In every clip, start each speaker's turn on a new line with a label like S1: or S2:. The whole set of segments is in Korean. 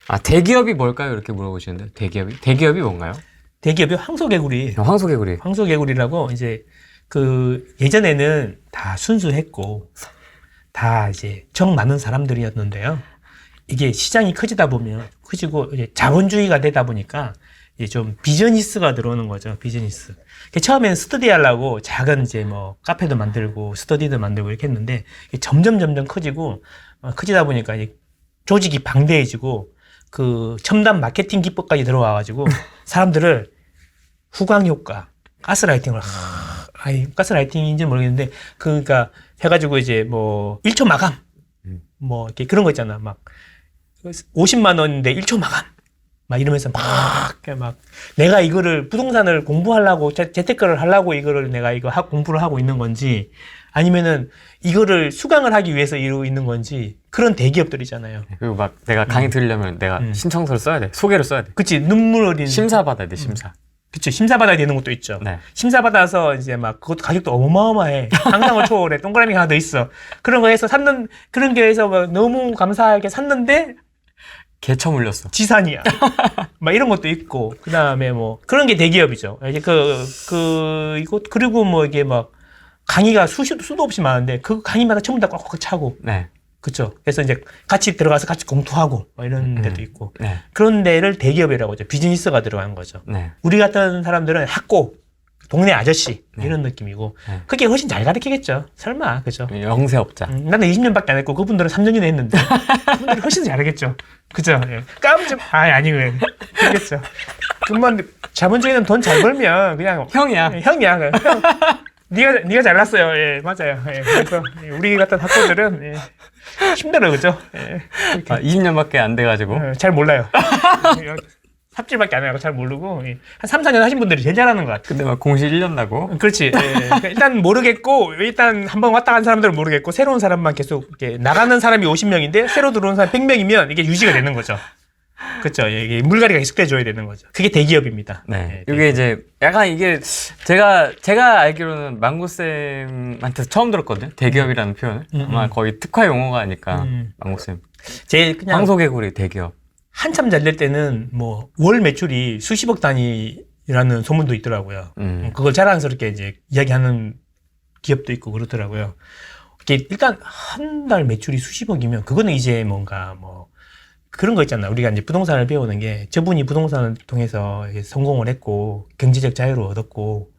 S1: 아, 대기업이 뭘까요? 이렇게 물어보시는데 대기업이 뭔가요?
S2: 대기업이 황소개구리.
S1: 황소개구리.
S2: 황소개구리라고 이제 그 예전에는 다 순수했고 다 이제 정 많은 사람들이었는데요. 이게 시장이 커지다 보면 커지고 이제 자본주의가 되다 보니까 이제 좀 비즈니스가 들어오는 거죠. 비즈니스. 처음에는 스터디 하려고 작은 이제 뭐 카페도 만들고 스터디도 만들고 이렇게 했는데 점점 커지고 커지다 보니까 이제 조직이 방대해지고 그 첨단 마케팅 기법까지 들어와가지고 사람들을 후광 효과, 가스라이팅을 가스라이팅인지 모르겠는데 그러니까 해가지고 이제 뭐 1초 마감 뭐 이렇게 그런 거 있잖아. 막 50만 원인데 1초 마감 막 이러면서 막 내가 이거를 부동산을 공부하려고 재테크를 하려고 이거를 내가 이거 공부를 하고 있는 건지 아니면은 이거를 수강을 하기 위해서 이러고 있는 건지 그런 대기업들이잖아요.
S1: 그리고 막 내가 강의 들으려면 내가 신청서를 써야 돼. 소개를 써야 돼.
S2: 그치, 눈물 어린.
S1: 심사 받아야 돼, 심사.
S2: 그치, 심사 받아야 되는 것도 있죠.
S1: 네.
S2: 심사 받아서 이제 막 그것도 가격도 어마어마해. 상상을 초월해. 동그라미 하나 더 있어. 그런 거 해서 그런 게 해서 막 너무 감사하게 샀는데
S1: 개처 물렸어.
S2: 지산이야. 막 이런 것도 있고, 그 다음에 뭐, 그런 게 대기업이죠. 이제 그리고 뭐 이게 막, 강의가 수도 없이 많은데, 그 강의마다 전부 다 꽉꽉 차고.
S1: 네.
S2: 그쵸. 그래서 이제 같이 들어가서 같이 공투하고, 뭐 이런 데도 있고.
S1: 네.
S2: 그런 데를 대기업이라고 하죠. 비즈니스가 들어간 거죠.
S1: 네.
S2: 우리 같은 사람들은 학고, 동네 아저씨, 이런 느낌이고.
S1: 네.
S2: 그게 훨씬 잘 가르치겠죠. 설마, 그죠.
S1: 영세업자.
S2: 나는 20년밖에 안 했고, 그분들은 3년이나 했는데. 그분들이 훨씬 잘하겠죠. 그죠. 예. 아니고요. 그렇겠죠. 그만, 자본주의는 돈 잘 벌면, 그냥.
S1: 형이야.
S2: 형이야. 형. 네가 잘났어요. 예, 맞아요. 예. 그래서, 우리 같은 학교들은, 예. 힘들어, 그죠. 예.
S1: 20년밖에 안 돼가지고.
S2: 잘 몰라요. 삽질밖에 안 하고 잘 모르고 한 3, 4년 하신 분들이 제일 잘하는 것 같아요.
S1: 근데 막 공시 1년 나고.
S2: 그렇지. 예. 일단 모르겠고 일단 한번 왔다 간 사람들은 모르겠고 새로운 사람만 계속 이렇게 나가는 사람이 50명인데 새로 들어오는 사람 100명이면 이게 유지가 되는 거죠. 그렇죠. 이게 물갈이가 익숙해져야 되는 거죠. 그게 대기업입니다.
S1: 네. 이게 이제 약간 이게 제가 알기로는 망고쌤한테 처음 들었거든요. 대기업이라는 표현을. 아마 거의 특화 용어가 아닐까. 망고쌤.
S2: 제일 그냥
S1: 황소개구리 대기업.
S2: 한참 잘 될 때는 뭐 월 매출이 수십억 단위라는 소문도 있더라고요. 그걸 자랑스럽게 이제 이야기하는 기업도 있고 그렇더라고요. 이게 일단 한 달 매출이 수십억이면 그거는 이제 뭔가 뭐 그런 거 있잖아. 우리가 이제 부동산을 배우는 게 저분이 부동산을 통해서 성공을 했고 경제적 자유를 얻었고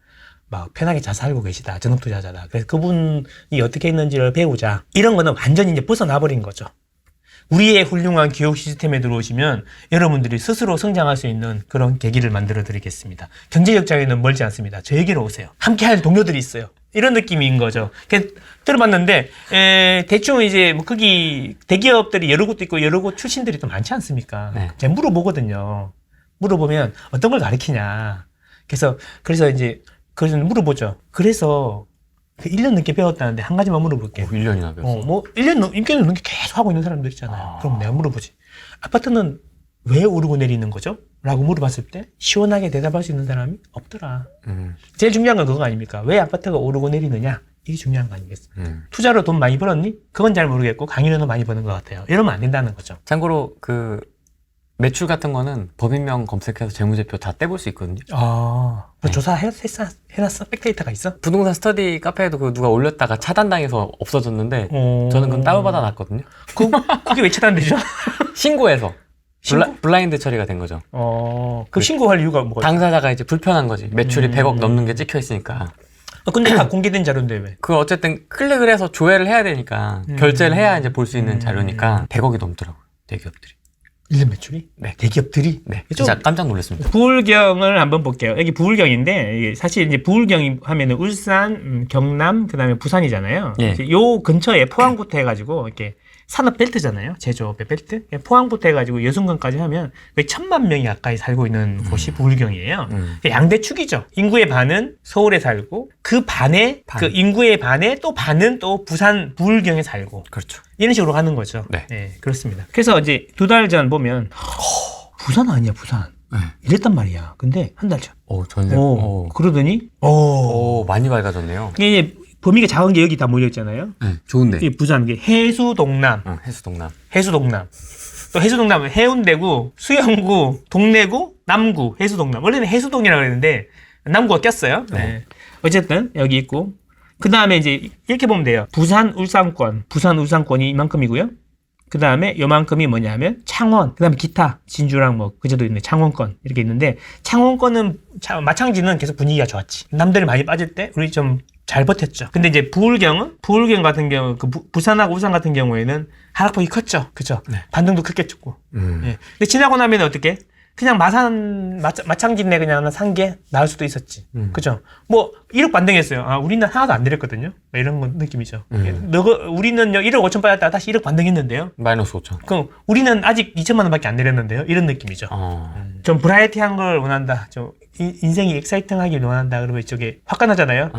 S2: 막 편하게 잘 살고 계시다. 전업투자자다. 그래서 그분이 어떻게 했는지를 배우자. 이런 거는 완전히 이제 벗어나 버린 거죠. 우리의 훌륭한 교육 시스템에 들어오시면 여러분들이 스스로 성장할 수 있는 그런 계기를 만들어 드리겠습니다. 경제적 자유는 멀지 않습니다. 저에게로 오세요. 함께 할 동료들이 있어요. 이런 느낌인 거죠. 들어봤는데 대충 이제 뭐 거기 대기업들이 여러 곳도 있고 여러 곳 출신들이 또 많지 않습니까?
S1: 네.
S2: 제가 물어보거든요. 물어보면 어떤 걸 가르치냐. 그래서 이제 그래서 물어보죠. 그래서 1년 넘게 배웠다는데 한 가지만 물어볼게요.
S1: 1년이나 배웠어.
S2: 뭐 1년 넘게 계속 하고 있는 사람들 있잖아요. 그럼 내가 물어보지. 아파트는 왜 오르고 내리는 거죠? 라고 물어봤을 때 시원하게 대답할 수 있는 사람이 없더라. 제일 중요한 건 그거 아닙니까? 왜 아파트가 오르고 내리느냐? 이게 중요한 거 아니겠습니까? 투자로 돈 많이 벌었니? 그건 잘 모르겠고 강의로는 많이 버는 것 같아요. 이러면 안 된다는 거죠.
S1: 참고로 그 매출 같은 거는 법인명 검색해서 재무제표 다 떼볼 수 있거든요.
S2: 네. 조사해놨어? 백데이터가 있어?
S1: 부동산 스터디 카페에도 그 누가 올렸다가 차단당해서 없어졌는데 저는 그건 다운받아 놨거든요.
S2: 그게 왜 차단되죠?
S1: 신고해서
S2: 신고?
S1: 블라인드 처리가 된 거죠.
S2: 그 신고할 이유가 뭐가?
S1: 당사자가 이제 불편한 거지. 매출이 100억 넘는 게 찍혀 있으니까.
S2: 근데 다 공개된 자료인데 왜?
S1: 그 어쨌든 클릭을 해서 조회를 해야 되니까 결제를 해야 이제 볼 수 있는 자료니까 100억이 넘더라고요. 대기업들이.
S2: 1년 매출이?
S1: 네.
S2: 대기업들이?
S1: 네. 진짜 깜짝 놀랐습니다.
S2: 부울경을 한번 볼게요. 여기 부울경인데, 사실 이제 부울경 하면은 울산, 경남, 그 다음에 부산이잖아요.
S1: 예.
S2: 요 근처에 포항부터 해가지고, 이렇게 산업벨트잖아요. 제조업의 벨트. 포항부터 해가지고 여순강까지 하면 거의 1000만 명이 가까이 살고 있는 곳이 부울경이에요. 양대축이죠. 인구의 반은 서울에 살고, 그 반에, 그 인구의 반에 또 반은 또 부산, 부울경에 살고.
S1: 그렇죠.
S2: 이런 식으로 가는 거죠.
S1: 네.
S2: 네, 그렇습니다. 그래서 이제 2달 전 보면 부산 아니야, 부산.
S1: 네.
S2: 이랬단 말이야. 근데 한 달 전.
S1: 전세.
S2: 그러더니
S1: 많이 밝아졌네요.
S2: 이게 범위가 작은 게 여기 다 모여 있잖아요.
S1: 네, 좋은데.
S2: 이 부산 게 해수동남.
S1: 해수동남.
S2: 해수동남. 또 해수동남은 해운대구, 수영구, 동래구, 남구, 해수동남. 원래는 해수동이라고 그랬는데 남구가 꼈어요. 네. 어쨌든 여기 있고 그 다음에 이제 이렇게 보면 돼요. 부산 울산권이 이만큼이고요. 그 다음에 요만큼이 뭐냐면 창원, 그 다음에 기타, 진주랑 뭐 그제도 있네. 창원권 이렇게 있는데 창원권은 마창지는 계속 분위기가 좋았지. 남들이 많이 빠질 때 우리 좀 잘 버텼죠. 근데 이제 부울경 같은 경우 그 부산하고 울산 같은 경우에는 하락폭이 컸죠. 그죠? 네. 반등도 크게 쳤고. 예. 근데 지나고 나면 어떻게? 그냥 마창진내 그냥 하나 산 게 나을 수도 있었지. 그죠? 뭐 1억 반등했어요. 아, 우리는 하나도 안 내렸거든요. 이런 건 느낌이죠. 우리는요 1억 5천 빠졌다가 다시 1억 반등했는데요.
S1: 마이너스 5천.
S2: 그럼 우리는 아직 2천만 원밖에 안 내렸는데요. 이런 느낌이죠. 좀 브라이어티한 걸 원한다. 좀 인생이 엑사이팅하길 원한다. 그러면 이쪽에 화끈하잖아요.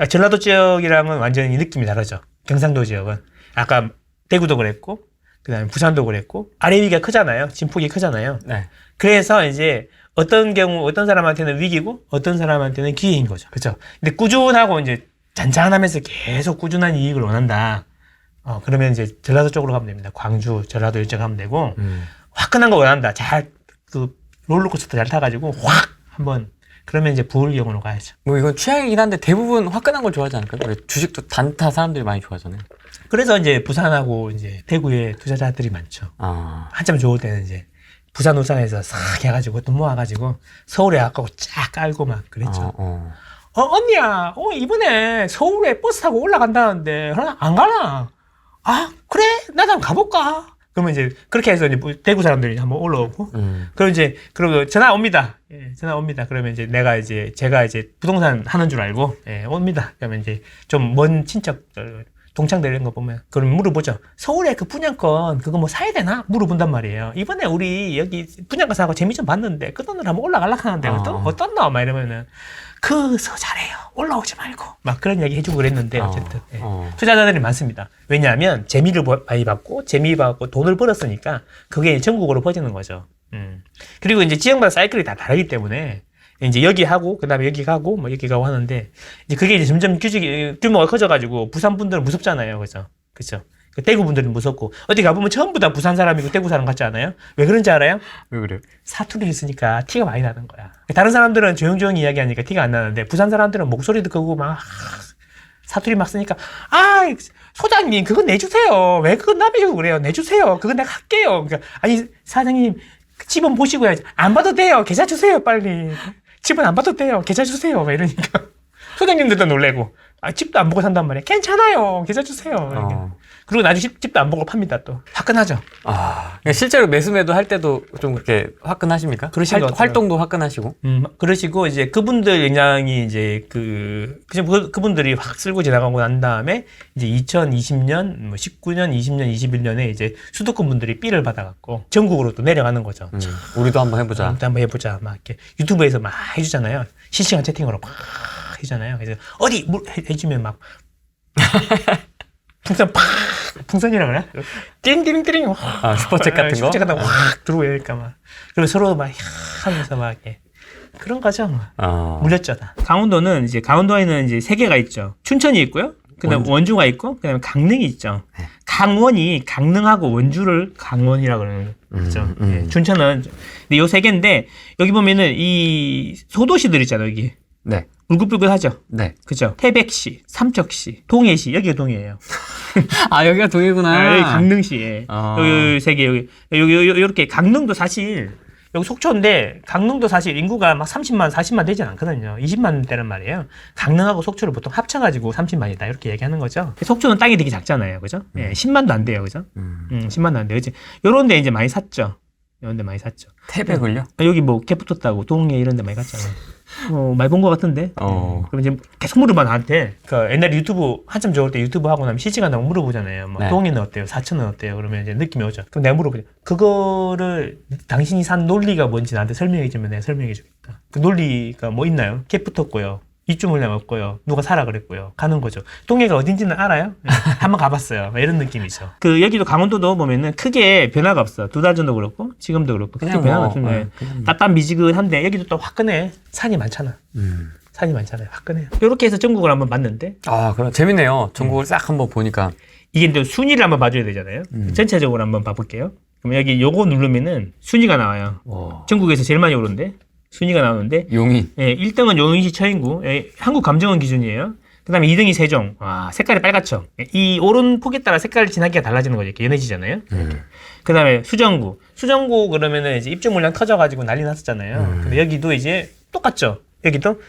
S2: 전라도 지역이랑은 완전히 느낌이 다르죠. 경상도 지역은 아까 대구도 그랬고, 그다음에 부산도 그랬고 아래 위가 크잖아요. 진폭이 크잖아요.
S1: 네.
S2: 그래서 이제 어떤 경우 어떤 사람한테는 위기고 어떤 사람한테는 기회인 거죠. 그렇죠? 근데 꾸준하고 이제 잔잔하면서 계속 꾸준한 이익을 원한다. 그러면 이제 전라도 쪽으로 가면 됩니다. 광주, 전라도 이쪽 가면 되고 화끈한 거 원한다. 잘 그 롤러코스터 잘 타가지고 확 한번 그러면 이제 부울경으로 가야죠.
S1: 뭐 이건 취향이긴 한데 대부분 화끈한 걸 좋아하지 않을까요? 왜 주식도 단타 사람들이 많이 좋아하잖아요.
S2: 그래서 이제 부산하고 이제 대구에 투자자들이 많죠. 한참 좋을 때는 이제 부산 울산에서 싹 해가지고 돈 모아가지고 서울에 아까고 쫙 깔고 막 그랬죠. 언니야, 이번에 서울에 버스 타고 올라간다는데 안 가나? 아, 그래? 나도 한번 가볼까? 그러면 이제 그렇게 해서 이제 대구 사람들이 한번 올라오고, 그럼 이제 그리고 전화 옵니다. 예, 전화 옵니다. 그러면 이제 제가 이제 부동산 하는 줄 알고 옵니다. 그러면 이제 좀 먼 친척 동창들 이런 거 보면 그럼 물어보죠. 서울에 그 분양권 그거 뭐 사야 되나? 물어본단 말이에요. 이번에 우리 여기 분양권 사고 재미 좀 봤는데 그 돈으로 한번 올라가려고 하는데 어떻나? 막 이러면은 잘해요. 올라오지 말고 막 그런 얘기 해주고 그랬는데 어쨌든 투자자들이 많습니다. 왜냐하면 재미를 많이 받고 돈을 벌었으니까 그게 전국으로 퍼지는 거죠. 그리고 이제 지역마다 사이클이 다 다르기 때문에 이제 여기 하고 그다음에 여기 가고 뭐 여기 가고 하는데 이제 그게 이제 점점 규모가 커져가지고 부산 분들은 무섭잖아요, 그죠? 그죠? 대구 분들은 무섭고 어디 가보면 전부 다 부산 사람이고 대구 사람 같지 않아요? 왜 그런지 알아요?
S1: 왜 그래요?
S2: 사투리를 쓰니까 티가 많이 나는 거야. 다른 사람들은 조용조용히 이야기하니까 티가 안 나는데 부산 사람들은 목소리도 크고 막 사투리 막 쓰니까 소장님 그거 내주세요. 왜 그거 남겨주고 그래요? 내주세요. 그거 내가 할게요. 그러니까 아니 사장님 집은 보시고 해야지. 안 봐도 돼요. 계좌 주세요 빨리. 집은 안 봐도 돼요. 계좌 주세요. 막 이러니까 소장님들도 놀래고 집도 안 보고 산단 말이에요. 괜찮아요. 계좌 주세요. 그리고 나중에 집도 안 보고 팝니다. 또 화끈하죠.
S1: 실제로 매수매도 할 때도 좀 그렇게 화끈하십니까? 활동도 화끈하시고.
S2: 그러시고 이제 그분들 영향이 이제 그분들이 확 쓸고 지나가고 난 다음에 이제 2020년, 뭐 19년, 20년, 21년에 이제 수도권 분들이 삐를 받아갖고 전국으로 또 내려가는 거죠.
S1: 우리도 한번 해보자.
S2: 한번 해보자. 막 이렇게 유튜브에서 막 해주잖아요. 실시간 채팅으로 막 해주잖아요. 그래서 어디 해주면 막 풍선이라 그래? 띠링띠링띠링.
S1: 슈퍼챗 같은 거?
S2: 슈퍼챗 같은 거 확 들어오고 이러니까 막. 그리고 서로 막 하면서 막 이렇게. 그런 거죠. 물렸죠, 다. 강원도는 이제, 강원도에는 이제 3개가 있죠. 춘천이 있고요. 그 다음에 원주가 있고, 그 다음에 강릉이 있죠. 네. 강원이 강릉하고 원주를 강원이라고 그러는 거죠. 네. 춘천은. 근데 요 3개인데, 여기 보면은 이 소도시들 있잖아요, 여기. 네. 울긋불긋하죠? 네. 그죠? 태백시, 삼척시, 동해시, 여기가 동해예요.
S1: 여기가 동해구나.
S2: 여기 강릉시. 여기 3개, 요렇게 강릉도 사실, 여기 속초인데, 강릉도 사실 인구가 막 30만, 40만 되진 않거든요. 20만 대란 말이에요. 강릉하고 속초를 보통 합쳐가지고 30만이다. 이렇게 얘기하는 거죠. 속초는 땅이 되게 작잖아요. 그죠? 10만도 안 돼요. 그죠? 10만도 안 돼요. 그치? 요런 데 이제 많이 샀죠. 이런 데 많이 샀죠.
S1: 태백을요?
S2: 여기 뭐, 개 붙었다고, 동해 이런 데 많이 갔잖아요. 많이 본 것 같은데. 그럼 이제 계속 물어봐, 나한테. 옛날에 유튜브, 한참 좋을 때 유튜브 하고 나면 실시간으로 물어보잖아요. 뭐, 네. 동해는 어때요? 사천은 어때요? 그러면 이제 느낌이 오죠. 그럼 내가 물어보죠. 그거를, 당신이 산 논리가 뭔지 나한테 설명해주면 내가 설명해주겠다. 그 논리가 뭐 있나요? 개 붙었고요. 입주 물량 없고요. 누가 사라 그랬고요. 가는 거죠. 동해가 어딘지는 알아요? 네. 한번 가봤어요. 이런 느낌이죠. 여기도 강원도도 보면은 크게 변화가 없어. 2달 전도 그렇고, 지금도 그렇고. 크게 변화가 없는데. 따뜻미지근한데, 여기도 또 화끈해. 산이 많잖아. 산이 많잖아요. 화끈해요. 이렇게 해서 전국을 한번 봤는데.
S1: 그럼 재밌네요. 전국을 싹 한번 보니까.
S2: 이게 또 순위를 한번 봐줘야 되잖아요. 전체적으로 한번 봐볼게요. 그럼 여기 요거 누르면은 순위가 나와요. 전국에서 제일 많이 오른데 순위가 나오는데
S1: 용인.
S2: 예, 1등은 용인시 처인구, 예, 한국감정원 기준이에요. 그 다음에 2등이 세종. 와, 색깔이 빨갛죠. 예, 이 오른 폭에 따라 색깔 진하기가 달라지는 거죠. 이렇게 연해지잖아요. 그 다음에 수정구. 수정구 그러면은 이제 입주 물량 터져가지고 난리 났었잖아요. 근데 여기도 이제 똑같죠. 여기도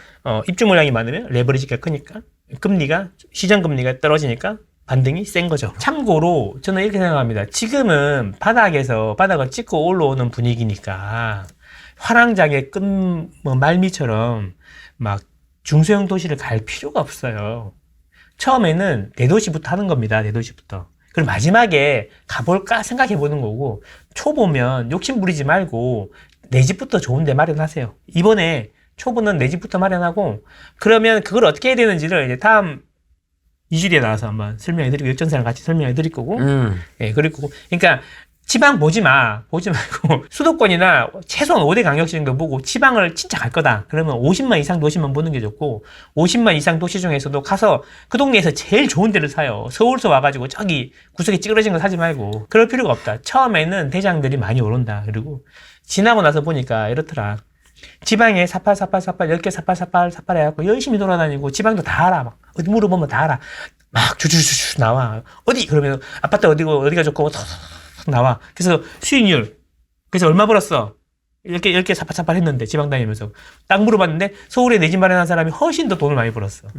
S2: 입주 물량이 많으면 레버리지가 크니까 금리가 시장 금리가 떨어지니까 반등이 센 거죠. 참고로 저는 이렇게 생각합니다. 지금은 바닥을 찍고 올라오는 분위기니까 화랑장의 말미처럼 막 중소형 도시를 갈 필요가 없어요. 처음에는 대도시부터 하는 겁니다. 대도시부터. 그리고 마지막에 가볼까 생각해 보는 거고, 초보면 욕심 부리지 말고 내 집부터 좋은 데 마련하세요. 이번에 초보는 내 집부터 마련하고, 그러면 그걸 어떻게 해야 되는지를 이제 다음 2주에 나와서 한번 설명해 드리고, 역전사랑 같이 설명해 드릴 거고, 예, 그리고, 그러니까, 지방 보지 말고, 수도권이나 최소한 5대 강역시 정도 보고, 지방을 진짜 갈 거다. 그러면 50만 이상 도시만 보는 게 좋고, 50만 이상 도시 중에서도 가서 그 동네에서 제일 좋은 데를 사요. 서울서 와가지고 저기 구석에 찌그러진 거 사지 말고. 그럴 필요가 없다. 처음에는 대장들이 많이 오른다. 그리고 지나고 나서 보니까 이렇더라. 지방에 사팔 10개 사팔 해갖고 열심히 돌아다니고, 지방도 다 알아. 막, 어디 물어보면 다 알아. 막 주주주주 나와. 어디? 그러면 아파트 어디고, 어디가 좋고, 나와. 그래서 수익률. 그래서 얼마 벌었어? 이렇게 사팔 했는데, 지방 다니면서. 딱 물어봤는데, 서울에 내 집 마련한 사람이 훨씬 더 돈을 많이 벌었어.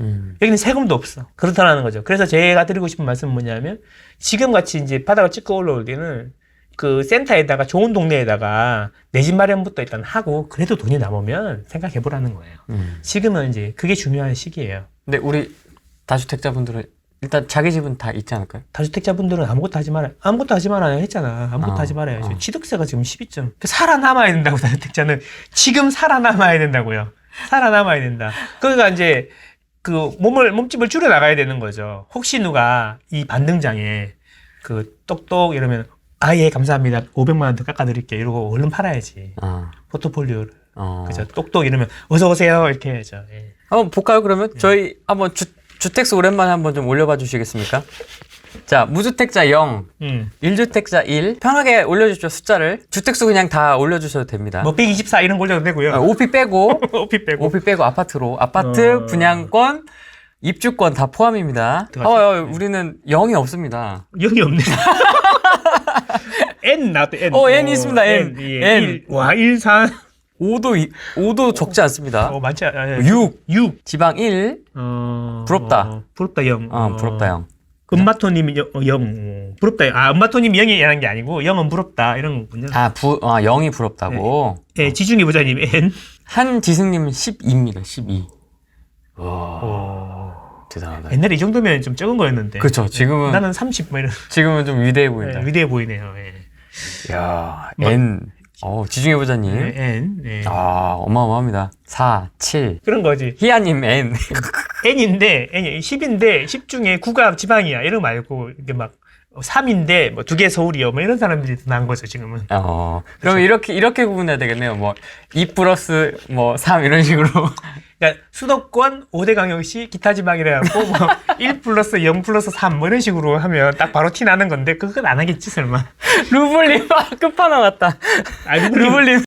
S2: 여기는 세금도 없어. 그렇다는 거죠. 그래서 제가 드리고 싶은 말씀은 뭐냐면, 지금 같이 이제 바닥을 찍고 올라올 때는, 그 센터에다가 좋은 동네에다가 내 집 마련부터 일단 하고, 그래도 돈이 남으면 생각해 보라는 거예요. 지금은 이제 그게 중요한 시기예요.
S1: 근데 우리 다주택자분들은 일단 자기 집은 다 있지 않을까요?
S2: 다주택자분들은 아무것도 하지 말아요. 아무것도 하지 말아요 했잖아. 아무것도 하지 말아요. 취득세가 지금 12점. 살아남아야 된다고, 다주택자는. 지금 살아남아야 된다고요. 살아남아야 된다. 그러니까 이제 그 몸집을 줄여 나가야 되는 거죠. 혹시 누가 이 반등장에 그 똑똑 이러면, 아, 예, 감사합니다. 500만 원 더 깎아드릴게요. 이러고 얼른 팔아야지. 포트폴리오를. 그죠. 똑똑 이러면 어서오세요. 이렇게 해야죠. 예.
S1: 한번 볼까요, 그러면? 저희 한번 주택수 오랜만에 한번 좀 올려봐 주시겠습니까? 자, 무주택자 0, 1주택자 1. 편하게 올려주십시오, 숫자를. 주택수 그냥 다 올려주셔도 됩니다.
S2: 뭐 124 이런 거 올려도 되고요.
S1: 오피 빼고,
S2: 오피 빼고.
S1: 오피 빼고 아파트로. 아파트, 분양권, 입주권 다 포함입니다. 우리는 0이 없습니다.
S2: 0이 없네. N 나왔대, N.
S1: N 있습니다, N.
S2: 예.
S1: N.
S2: 와, 1, 4.
S1: 5도 적지 않습니다.
S2: 많지 않아.
S1: 6. 지방 1. 부럽다.
S2: 부럽다, 0.
S1: 부럽다, 0.
S2: 은마토님 0. 부럽다. 은마토님 0이라는 게 아니고 0은 부럽다. 이런 거군요.
S1: 0이 부럽다고?
S2: 네, 지중해 부자님 N.
S1: 한지승님은 12입니다, 12. 대단하다.
S2: 옛날에 이 정도면 좀 적은 거였는데.
S1: 그렇죠. 지금은
S2: 나는 30 뭐 이런.
S1: 지금은 좀 위대해 보인다.
S2: 네, 위대해 보이네요. 예.
S1: 야, N. 지중해 부자님.
S2: 네, N. 네.
S1: 어마어마합니다. 4, 7.
S2: 그런 거지.
S1: 희아님 N.
S2: N인데 10인데 10 중에 9가 지방이야. 이런 거 말고 이게 막 3인데 뭐 2개 서울이요. 뭐 이런 사람들이 난 거죠, 지금은.
S1: 그럼 이렇게 구분해야 되겠네요. 뭐 2 플러스 뭐 3 이런 식으로.
S2: 그러니까 수도권 5대 강역시 기타 지방이라 갖고 뭐 1 플러스 0 플러스 3 뭐 이런 식으로 하면 딱 바로 티 나는 건데 그건 안 하겠지 설마.
S1: 루블님 끝판왕 왔다.
S2: 루블님